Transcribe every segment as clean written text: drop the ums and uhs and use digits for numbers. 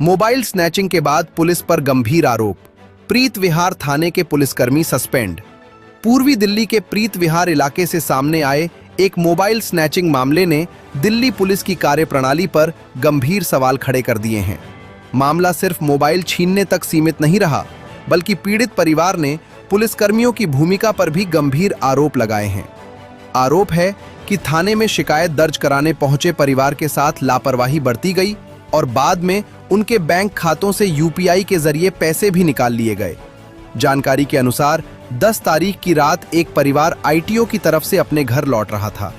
Mobile snatching के बाद police पर गंभीर आरोप। प्रीत विहार थाने के पुलिसकर्मी सस्पेंड। पूर्वी दिल्ली के प्रीत विहार इलाके से सामने आए एक मोबाइल स्नैचिंग मामले ने दिल्ली पुलिस की कार्यप्रणाली पर गंभीर सवाल खड़े कर दिए हैं। मामला सिर्फ मोबाइल छीनने तक सीमित नहीं रहा, बल्कि पीड़ित परिवार ने पुलिसकर्मियों की भूमिका पर भी गंभीर आरोप लगाए हैं। आरोप है कि थाने में शिकायत दर्ज कराने पहुंचे परिवार के साथ लापरवाही बरती गई और बाद में उनके बैंक खातों से यूपीआई के जरिए पैसे भी निकाल लिए गए। जानकारी के अनुसार 10 तारीख की रात एक परिवार आईटीओ की तरफ से अपने घर लौट रहा था।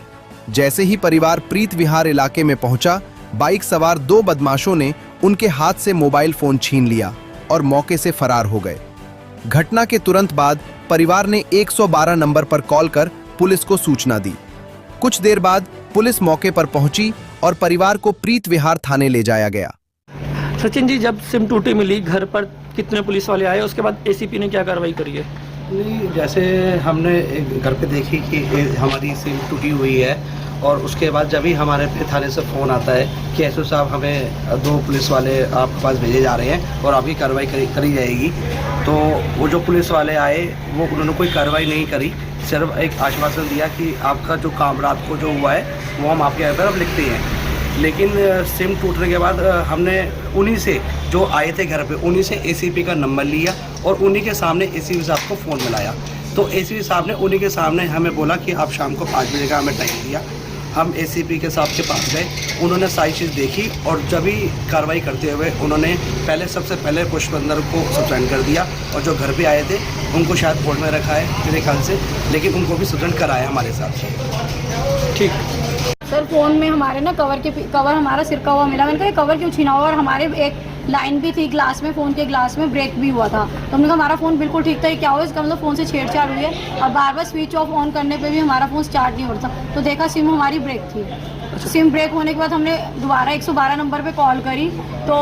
जैसे ही परिवार प्रीत विहार इलाके में पहुंचा, बाइक सवार 2 बदमाशों ने उनके हाथ से मोबाइल फोन छीन लिया और मौके से फरार हो गए। घटना के तुरंत बाद परिवार ने 112 नंबर पर कॉल कर पुलिस को सूचना दी। कुछ देर बाद पुलिस मौके पर पहुंची और परिवार को प्रीत विहार थाने ले जाया गया। सचिन जी, जब सिम टूटी मिली घर पर कितने पुलिस वाले आए, उसके बाद एसीपी ने क्या कार्रवाई करी है? नहीं, जैसे हमने घर पे देखी कि हमारी सिम टूटी हुई है और उसके बाद जब ही हमारे थाने से फ़ोन आता है कि एसओ साहब हमें 2 पुलिस वाले आपके पास भेजे जा रहे हैं और आपकी कार्रवाई करी जाएगी, तो वो जो पुलिस वाले आए वो उन्होंने कोई कार्रवाई नहीं करी, सिर्फ एक आश्वासन दिया कि आपका जो काम रात को जो हुआ है वो हम आपके यहाँ पर अब लिखते हैं। लेकिन सिम टूटने के बाद हमने उन्हीं से जो आए थे घर पे उन्हीं से एसीपी का नंबर लिया और उन्हीं के सामने एसीपी साहब को फ़ोन मिलाया। तो एसीपी साहब ने उन्हीं के सामने हमें बोला कि आप शाम को 5 बजे का हमें टाइम दिया। हम एसीपी के साहब के पास गए, उन्होंने सारी चीज़ देखी और जब भी कार्रवाई करते हुए उन्होंने सबसे पहले पुष्पेंद्र को सस्पेंड कर दिया और जो घर पे आए थे उनको शायद कोर्ट में रखा है मेरे ख्याल से, लेकिन उनको भी सस्पेंड कराया हमारे साथ। ठीक सर, फ़ोन में हमारे ना कवर हमारा सिरका हुआ मिला। मैंने कहा कवर क्यों छीना हुआ, और हमारे एक लाइन भी थी ग्लास में, फ़ोन के ग्लास में ब्रेक भी हुआ था। तो हमने कहा हमारा फ़ोन बिल्कुल ठीक था, ये क्या हुआ, इसका मतलब फ़ोन से छेड़छाड़ हुई है। और बार बार स्विच ऑफ ऑन करने पे भी हमारा फ़ोन स्टार्ट नहीं हो रहा था। तो देखा सिम हमारी ब्रेक थी। सिम ब्रेक होने के बाद हमने दोबारा 112 नंबर पे कॉल करी, तो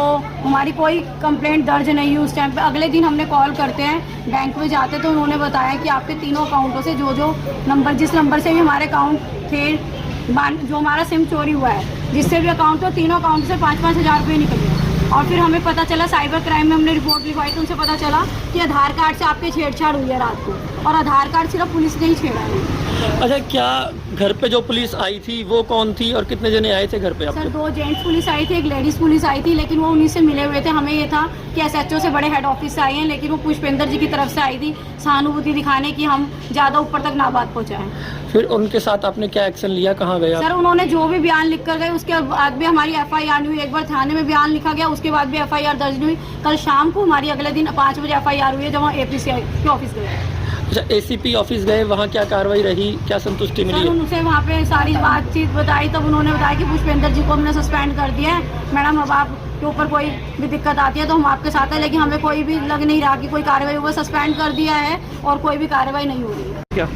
हमारी कोई कंप्लेंट दर्ज नहीं हुई उस टाइम पे। अगले दिन हमने कॉल करते हैं, बैंक में जाते तो उन्होंने बताया कि आपके तीनों अकाउंटों से जो नंबर, जिस नंबर से भी हमारे अकाउंट थे, जो हमारा सिम चोरी हुआ है, जिससे भी अकाउंट हो, तीनों अकाउंट से 5-5 हज़ार रुपये निकले। और फिर हमें पता चला, साइबर क्राइम में हमने रिपोर्ट लिखवाई तो उनसे पता चला कि आधार कार्ड से आपके छेड़छाड़ हुई है रात को, और आधार कार्ड सिर्फ पुलिस ने ही छेड़ा है। अच्छा, क्या घर पे जो पुलिस आई थी वो कौन थी और कितने जने आए थे घर पे आपके? सर, 2 जेंट्स पुलिस आई थी, एक लेडीज़ पुलिस आई थी, लेकिन वो उन्हीं से मिले हुए थे। हमें ये था कि एसएचओ से बड़े हेड ऑफिस से आए हैं, लेकिन वो पुष्पेंद्र जी की तरफ से आई थी सहानुभूति दिखाने की हम ज़्यादा ऊपर तक ना बात पहुँचाएं। फिर उनके साथ आपने क्या एक्शन लिया, कहाँ गए आप? सर, उन्होंने जो भी बयान लिख कर गए उसके बाद भी हमारी एफआईआर नहीं हुई। एक बार थाने में बयान लिखा गया, उसके बाद भी एफआईआर दर्ज नहीं हुई। कल शाम को हमारी अगले दिन 5 बजे एफआईआर हुई है, जब हम एपीसीआई के ऑफिस गए। अच्छा, एसीपी ऑफिस गए, वहाँ क्या कार्रवाई रही, क्या संतुष्टि मिली? सर, उनसे वहाँ पे सारी बातचीत बताई, तब उन्होंने बताया कि पुष्पेंद्र जी को हमने सस्पेंड कर दिया है मैडम, अब आपके ऊपर कोई भी दिक्कत आती है तो हम आपके साथ हैं। लेकिन हमें कोई भी लग नहीं रहा कि कोई कार्रवाई हुआ, सस्पेंड कर दिया है और कोई भी कार्रवाई नहीं हो रही है। क्या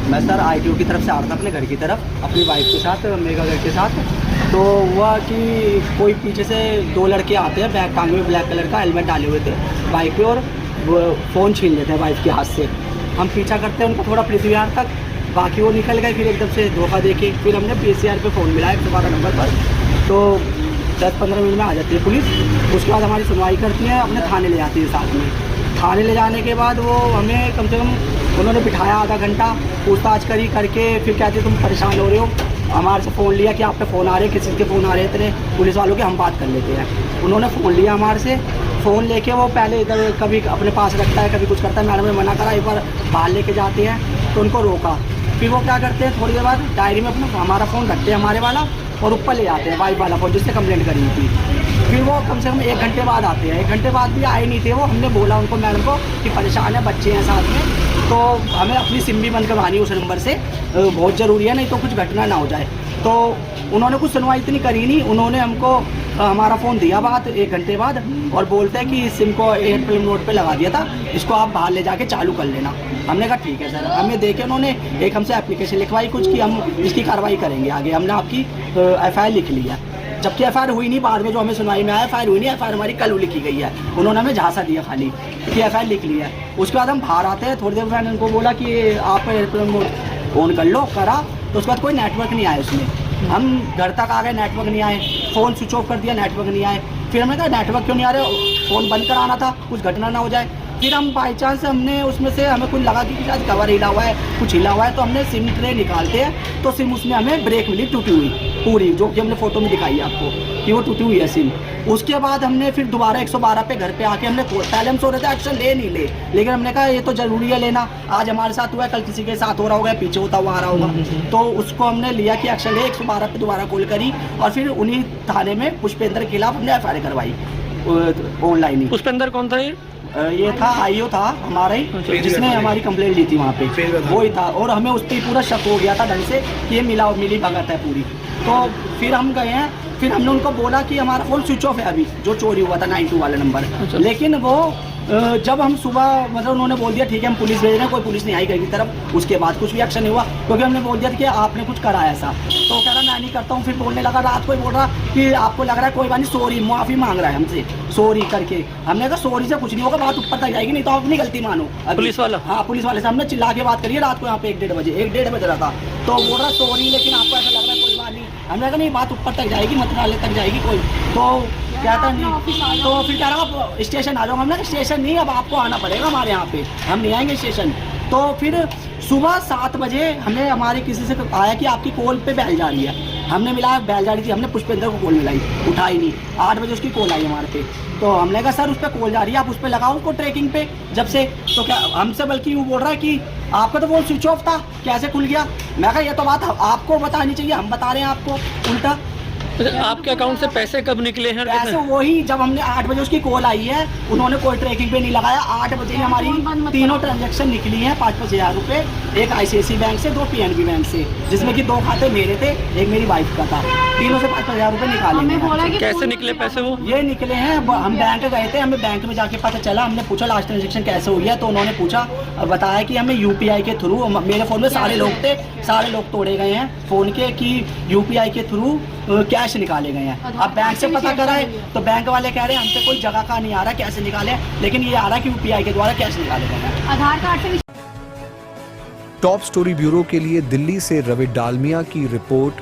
मैं सर आईटीओ की तरफ से आ रहा था अपने घर की तरफ, अपनी वाइफ के साथ, मेगा घर के साथ। तो हुआ कि कोई पीछे से 2 लड़के आते हैं, बैग टांगे हुए, ब्लैक कलर का हेलमेट डाले हुए थे बाइक पे, और फ़ोन छीन लेते हैं वाइफ के हाथ से। हम पीछा करते हैं उनको थोड़ा प्रीत विहार तक, बाकी वो निकल गए। फिर एकदम से धोखा देके फिर हमने पीसीआर पे फ़ोन मिलाया 112 नंबर पर, तो 10-15 मिनट में आ जाती है पुलिस। उसके बाद हमारी सुनवाई करती है, अपने थाने ले जाती है साथ में। थाने ले जाने के बाद वो हमें कम से कम उन्होंने बिठाया आधा घंटा, पूछताछ करके फिर कहते तुम परेशान हो रहे हो, हमारे से फ़ोन लिया कि आप पे फ़ोन आ रहे हैं, किसी के फ़ोन आ रहे हैं इतने पुलिस वालों के, हम बात कर लेते हैं। उन्होंने फ़ोन लिया हमारे से, फ़ोन लेके वो पहले इधर कभी अपने पास रखता है, कभी कुछ करता है। मैडम ने मना करा, एक बार बाहर लेके जाते हैं तो उनको रोका। फिर वो क्या करते हैं, थोड़ी देर बाद डायरी में अपना हमारा फ़ोन रखते हैं, हमारे वाला, और ऊपर ले जाते हैं वाइफ वाला फ़ोन जिससे कंप्लेंट करी थी। फिर वो कम से कम 1 घंटे बाद आते हैं। 1 घंटे बाद भी आए नहीं थे वो। हमने बोला उनको, मैडम को, कि परेशान है, बच्चे हैं साथ में, तो हमें अपनी सिम भी बंद करवानी उस नंबर से, बहुत ज़रूरी है, नहीं तो कुछ घटना ना हो जाए। तो उन्होंने कुछ सुनवाई इतनी करी नहीं। उन्होंने हमको हमारा फ़ोन दिया बात 1 घंटे बाद, और बोलते हैं कि सिम को एयरप्लेन मोड पे लगा दिया था, इसको आप बाहर ले जाके चालू कर लेना। हमने कहा ठीक है सर। हमें देखे उन्होंने एक हमसे एप्लीकेशन लिखवाई कुछ कि हम इसकी कार्रवाई करेंगे आगे। हमने आपकी एफआईआर लिख लिया, जबकि एफआईआर हुई नहीं। बाद में जो हमें सुनवाई में आया, एफआईआर हुई नहीं, एफआईआर हमारी कल लिखी गई है। उन्होंने हमें झांसा दिया खाली कि एफआईआर लिख लिया है। उसके बाद हम बाहर आते हैं, थोड़ी देर मैंने उनको बोला कि आप एयरप्लेन मोड ऑन कर लो, करा, तो उसके बाद कोई नेटवर्क नहीं आया उसमें। हम घर तक आ गए, नेटवर्क नहीं आए, फ़ोन स्विच ऑफ कर दिया, नेटवर्क नहीं आए। फिर हमने कहा नेटवर्क क्यों नहीं आ रहे, फ़ोन बंद कराना था, कुछ घटना ना हो जाए। फिर हम बाई चांस हमने उसमें से हमें कुछ लगा कि शायद कवर हिला हुआ है, कुछ हिला हुआ है, तो हमने सिम ट्रे निकालते हैं तो सिम उसमें हमें ब्रेक मिली टूटी हुई पूरी, जो कि हमने फ़ोटो में दिखाई है आपको कि वो टूटी हुई है सिम। उसके बाद हमने फिर दोबारा 112 पे घर पे आके हमने पहले हम सो रहे थे एक्शन ले नहीं ले, लेकिन हमने कहा ये तो ज़रूरी है लेना, आज हमारे साथ हुआ है, कल किसी के साथ हो रहा होगा, पीछे होता हुआ आ रहा होगा, तो उसको हमने लिया कि एक्शन ले। 112 पे दोबारा कॉल करी और फिर उन्हीं थाने में पुष्पेंद्र के खिलाफ हमने FIR करवाई ऑनलाइन ही। पुष्पेंद्र कौन था ये? ये था आईओ था हमारा ही, जिसने हमारी कंप्लेंट ली थी वहाँ पे, वो ही था। और हमें उस पर पूरा शक हो गया था ढंग से कि ये मिली भगत है पूरी। तो फिर हम गए हैं, फिर हमने उनको बोला कि हमारा फ़ोन स्विच ऑफ है अभी, जो चोरी हुआ था 92 वाला नंबर। लेकिन वो जब हम सुबह मतलब उन्होंने बोल दिया ठीक है हम पुलिस भेज रहे हैं, कोई पुलिस नहीं आई घर की तरफ, उसके बाद कुछ भी एक्शन नहीं हुआ, क्योंकि हमने बोल दिया था कि आपने कुछ करा है ऐसा। तो कह रहा मैं नहीं करता हूँ। फिर बोलने लगा, रात को ही बोल रहा कि आपको लग रहा है कोई बात नहीं, सॉरी, माफ़ी मांग रहा है हमसे, सॉरी करके। हमने कहा सॉरी से कुछ नहीं होगा, बात ऊपर तक जाएगी, नहीं तो आप अपनी गलती मानो। पुलिस वाला? हाँ, पुलिस वाले से हमने चिल्ला के बात करी है रात को यहाँ पे 1-1:30 बजे रहा था। तो बोल रहा सॉरी, लेकिन आपको ऐसा लग रहा है कोई बात नहीं। हमने कहा नहीं, बात ऊपर तक जाएगी, मंत्रालय तक जाएगी कोई। तो कहता नहीं, तो फिर कह रहा आप स्टेशन आ जाओ। हमने कहा स्टेशन नहीं, अब आपको आना पड़ेगा हमारे यहाँ पे, हम नहीं आएंगे स्टेशन। तो फिर सुबह 7 बजे हमें हमारे किसी से आया कि आपकी कॉल पे बैल जा रही है। हमने मिलाया बैल जा रही थी, हमने पुष्पेंद्र को कॉल मिलाई, उठाई नहीं। 8 बजे उसकी कॉल आई हमारे पे, तो हमने कहा सर उस पर कॉल जा रही है, आप उस पर लगाओ उसको ट्रैकिंग पे जब से। तो क्या हमसे बल्कि वो बोल रहा है कि आपका तो फोन स्विच ऑफ था, कैसे खुल गया? मैं कहा ये तो बात आपको बतानी चाहिए, हम बता रहे हैं आपको उल्टा। आपके अकाउंट से पैसे कब निकले हैं? पैसे वही जब हमने 8 बजे उसकी कॉल आई है, उन्होंने कोई ट्रैकिंग पे नहीं लगाया। 8 बजे ही हमारी तीनों ट्रांजैक्शन निकली हैं 5-5 हज़ार रुपये, एक ICICI बैंक से, 2 PNB बैंक से, जिसमें कि 2 खाते मेरे थे, एक मेरी वाइफ का था। तीनों से 5-5 हज़ार रुपये निकाले। कैसे निकले पैसे वो? ये निकले हैं, हम बैंक गए थे, हमें बैंक में जाके पता चला, हमने पूछा लास्ट ट्रांजेक्शन कैसे हुई है, तो उन्होंने पूछा और बताया कि हमें UPI के थ्रू, मेरे फ़ोन में सारे लोग थे, सारे लोग तोड़े गए हैं फ़ोन के, कि UPI के थ्रू कैश निकाले गए हैं। अब बैंक से पता करा है तो बैंक वाले कह रहे हैं हमसे कोई जगह का नहीं आ रहा कैसे निकाले, लेकिन ये आ रहा है कि UPI के द्वारा कैश निकाले गए हैं। आधार कार्ड से। टॉप स्टोरी ब्यूरो के लिए दिल्ली से रवि डालमिया की रिपोर्ट।